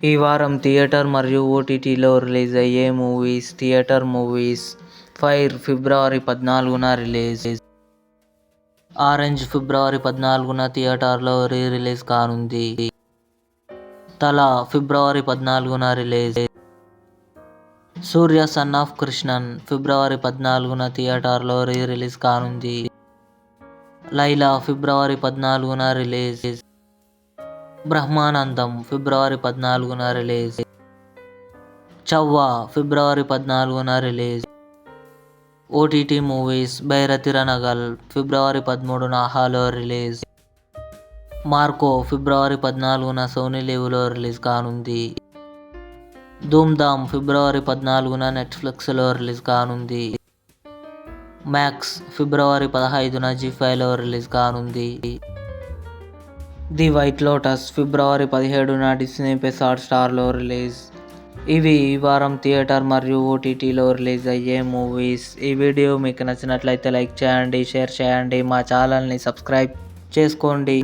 ఈ వారం థియేటర్ మరియు ఓటీటీలో రిలీజ్ అయ్యే movies. Theatre movies: fire February 14న రిలీజ్. ఆరెంజ్ ఫిబ్రవరి 14న థియేటర్లో రిలీజ్ కానుంది. తల ఫిబ్రవరి 14న release. Surya son of Krishnan February 14న థియేటర్లో రిలీజ్ కానుంది. లైలా ఫిబ్రవరి 14న రిలీజ్. బ్రహ్మానందం ఫిబ్రవరి 14న రిలీజ్. చవ్వా ఫిబ్రవరి 14న release. OTT movies: Bhairathi Ranagal February 13న ఆహాలో రిలీజ్. మార్కో ఫిబ్రవరి 14న సోనీ లివ్లో రిలీజ్ కానుంది. ధూమ్ధామ్ ఫిబ్రవరి 14న నెట్ఫ్లిక్స్లో రిలీజ్ కానుంది. మ్యాక్స్ ఫిబ్రవరి 15న జీ5లో రిలీజ్ కానుంది. The white lotus February 17న Disney+ హాట్‌స్టార్లో release. ఇవి ఈ వారం థియేటర్ మరియు ఓటీటీలో రిలీజ్ అయ్యే మూవీస్. ఈ వీడియో మీకు నచ్చినట్లయితే లైక్ చేయండి, షేర్ చేయండి, మా ఛానల్ని సబ్స్క్రైబ్ చేసుకోండి.